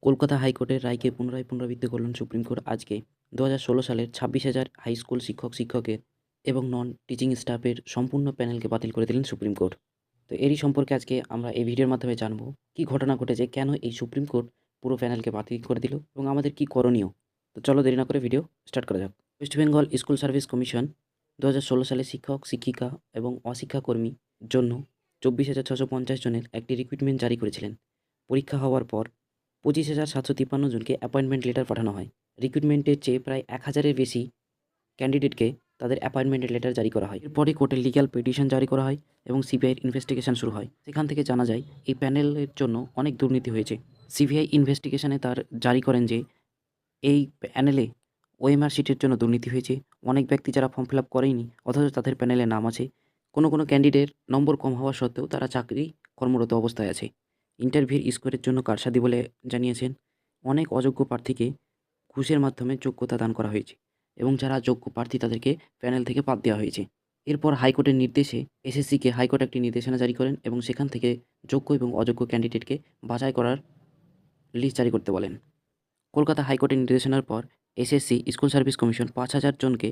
কলকাতা হাইকোর্টের রায়কে পুনরাবৃত্তি করলেন সুপ্রিম কোর্ট আজকে 2016 সালের 26,000 হাই স্কুল শিক্ষকের এবং নন টিচিং স্টাফের সম্পূর্ণ প্যানেলকে বাতিল করে দিলেন সুপ্রিম কোর্ট। তো এরই সম্পর্কে আজকে আমরা এই ভিডিওর মাধ্যমে জানবো কী ঘটনা ঘটেছে, কেন এই সুপ্রিম কোর্ট পুরো প্যানেলকে বাতিল করে দিল এবং আমাদের কী করণীয়। তো চলো দেরি না করে ভিডিও স্টার্ট করা যাক। West Bengal school service commission 2016 সালে শিক্ষক, শিক্ষিকা এবং অশিক্ষাকর্মীর জন্য 24,650 জনের একটি রিক্রুটমেন্ট জারি করেছিলেন। পরীক্ষা হওয়ার পর 25,753 জনকে অ্যাপয়েন্টমেন্ট লেটার পাঠানো হয়। রিক্রুটমেন্টের চেয়ে প্রায় 1,000-এর বেশি ক্যান্ডিডেটকে তাদের অ্যাপয়েন্টমেন্ট লেটার জারি করা হয়। এরপরে কোর্টে লিগ্যাল পিটিশন জারি করা হয় এবং সিবিআইয়ের ইনভেস্টিগেশন শুরু হয়। সেখান থেকে জানা যায় এই প্যানেলের জন্য অনেক দুর্নীতি হয়েছে। সিবিআই ইনভেস্টিগেশনে তার জারি করেন যে এই প্যানেলে ওএমআর শিটের জন্য দুর্নীতি হয়েছে। অনেক ব্যক্তি যারা ফর্ম ফিল আপ করেনি অথচ তাদের প্যানেলে নাম আছে। কোনো ক্যান্ডিডেট নম্বর কম হওয়া সত্ত্বেও তারা চাকরি কর্মরত অবস্থায় আছে। ইন্টারভিউর স্কোরের জন্য কারসাদি বলে জানিয়েছেন। অনেক অযোগ্য প্রার্থীকে ঘুষের মাধ্যমে যোগ্যতা দান করা হয়েছে এবং যারা যোগ্য প্রার্থী তাদেরকে প্যানেল থেকে বাদ দেওয়া হয়েছে। এরপর হাইকোর্টের নির্দেশে এসএসসিকে হাইকোর্ট একটি নির্দেশনা জারি করেন এবং সেখান থেকে যোগ্য এবং অযোগ্য ক্যান্ডিডেটকে বাছাই করার লিস্ট জারি করতে বলেন। কলকাতা হাইকোর্টের নির্দেশনার পর এসএসসি স্কুল সার্ভিস কমিশন 5,000 জনকে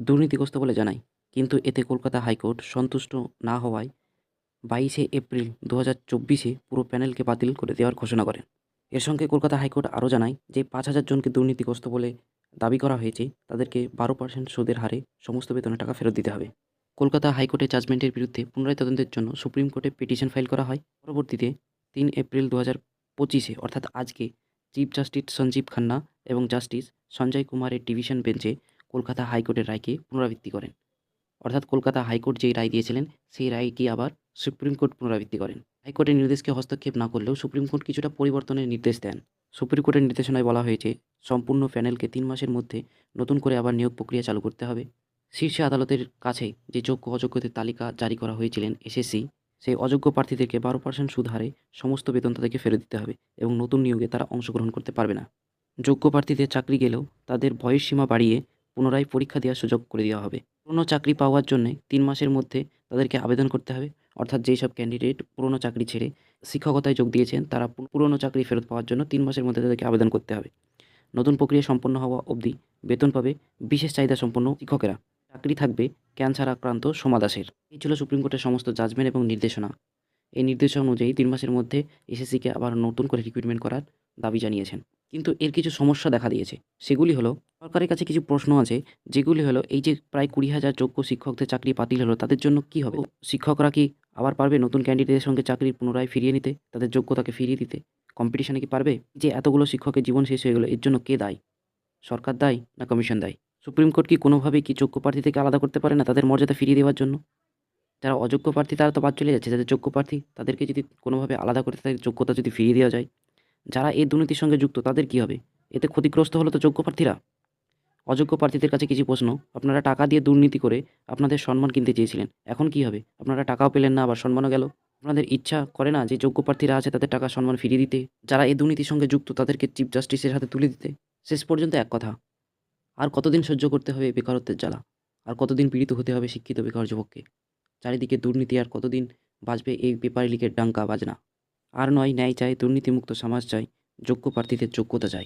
দুর্নীতিগ্রস্ত বলে জানায়, কিন্তু এতে কলকাতা হাইকোর্ট সন্তুষ্ট না হওয়ায় 22শে এপ্রিল 2024 পুরো প্যানেলকে বাতিল করে দেওয়ার ঘোষণা করেন। এর সঙ্গে কলকাতা হাইকোর্ট আরও জানায় যে 5,000 জনকে দুর্নীতিগ্রস্ত বলে দাবি করা হয়েছে তাদেরকে 12% সুদের হারে সমস্ত বেতনের টাকা ফেরত দিতে হবে। কলকাতা হাইকোর্টের জাজমেন্টের বিরুদ্ধে পুনরায় তদন্তের জন্য সুপ্রিম কোর্টে পিটিশন ফাইল করা হয়। পরবর্তীতে 3 এপ্রিল 2025 অর্থাৎ আজকে চিফ জাস্টিস সঞ্জীব খান্না এবং জাস্টিস সঞ্জয় কুমারের ডিভিশন বেঞ্চে কলকাতা হাইকোর্টের রায়কে পুনরাবৃত্তি করেন। অর্থাৎ কলকাতা হাইকোর্ট যেই রায় দিয়েছিলেন সেই রায়কে আবার সুপ্রিম কোর্ট পুনরাবৃত্তি করেন। হাইকোর্টের নির্দেশকে হস্তক্ষেপ না করলেও সুপ্রিম কোর্ট কিছুটা পরিবর্তনের নির্দেশ দেন। সুপ্রিম কোর্টের নির্দেশনায় বলা হয়েছে সম্পূর্ণ প্যানেলকে 3 মাসের মধ্যে নতুন করে আবার নিয়োগ প্রক্রিয়া চালু করতে হবে। শীর্ষ আদালতের কাছে যে যোগ্য অযোগ্যদের তালিকা জারি করা হয়েছিলেন এসএসসি, সেই অযোগ্য প্রার্থীদেরকে 12% সুদ হারে সমস্ত বেতন তাদেরকে ফেরত দিতে হবে এবং নতুন নিয়োগে তারা অংশগ্রহণ করতে পারবে না। যোগ্য প্রার্থীদের চাকরি গেলেও তাদের বয়স সীমা বাড়িয়ে পুনরায় পরীক্ষা দেওয়ার সুযোগ করে দেওয়া হবে। পুরনো চাকরি পাওয়ার জন্যে 3 মাসের মধ্যে তাদেরকে আবেদন করতে হবে। অর্থাৎ যেই সব ক্যান্ডিডেট পুরনো চাকরি ছেড়ে শিক্ষকতায় যোগ দিয়েছেন তারা পুরনো চাকরি ফেরত পাওয়ার জন্য 3 মাসের মধ্যে তাদেরকে আবেদন করতে হবে। নতুন প্রক্রিয়া সম্পন্ন হওয়া অবধি বেতন পাবে বিশেষ চাহিদা সম্পন্ন শিক্ষকেরা। চাকরি থাকবে ক্যান্সার আক্রান্ত সোমা দাসের। এই ছিল সুপ্রিম কোর্টের সমস্ত জাজমেন্ট এবং নির্দেশনা। এই নির্দেশনা অনুযায়ী 3 মাসের মধ্যে এসএসসিকে আবার নতুন করে রিক্রুটমেন্ট করার দাবি জানিয়েছেন। কিন্তু এর কিছু সমস্যা দেখা দিয়েছে। সেগুলি হলো, সরকারের কাছে কিছু প্রশ্ন আছে, যেগুলি হলো এই যে প্রায় 20,000 যোগ্য শিক্ষকদের চাকরি বাতিল হলো তাদের জন্য কি হবে? শিক্ষকরা কি আবার পারবে নতুন ক্যান্ডিডেটের সঙ্গে চাকরি পুনরায় ফিরিয়ে নিতে, তাদের যোগ্যতাকে ফিরিয়ে দিতে? কম্পিটিশনে কি পারবে? যে এতগুলো শিক্ষকের জীবন শেষ হয়ে গেল, এর জন্য কে দায়ী? সরকার দায়ী না কমিশন দায়ী? সুপ্রিম কোর্ট কি কোনোভাবেই কি যোগ্য প্রার্থী থেকে আলাদা করতে পারে না তাদের মর্যাদা ফিরিয়ে দেওয়ার জন্য? যারা অযোগ্য প্রার্থী তারা তো বাদ চলে যাচ্ছে, যাদের যোগ্য প্রার্থী তাদেরকে যদি কোনোভাবে আলাদা করে তাদের যোগ্যতা যদি ফিরিয়ে দেওয়া যায়, যারা এই দুর্নীতির সঙ্গে যুক্ত তাদের কি হবে? এতে ক্ষতিগ্রস্ত হলো তো যোগ্য প্রার্থীরা। অযোগ্য প্রার্থীদের কাছে কিছু প্রশ্ন, আপনারা টাকা দিয়ে দুর্নীতি করে আপনাদের সম্মান কিনতে চেয়েছিলেন, এখন কি হবে? আপনারা টাকাও পেলেন না, আবার সম্মানও গেল। আপনাদের ইচ্ছা করে না যে যোগ্য প্রার্থীরা আছে তাদের টাকা সম্মান ফিরিয়ে দিতে, যারা এই দুর্নীতির সঙ্গে যুক্ত তাদেরকে চিফ জাস্টিসের হাতে তুলে দিতে? শেষ পর্যন্ত এক কথা, আর কতদিন সহ্য করতে হবে এই বেকারত্বের জ্বালা? আর কতদিন পীড়িত হতে হবে শিক্ষিত বেকার যুবককে? চারিদিকে দুর্নীতি, আর কতদিন বাজবে এই পেপার লিকের ডাঙ্কা বাজনা? আর নয়, ন্যায় চাই, দুর্নীতিমুক্ত সমাজ চাই, যোগ্য প্রার্থীদের যোগ্যতা চাই।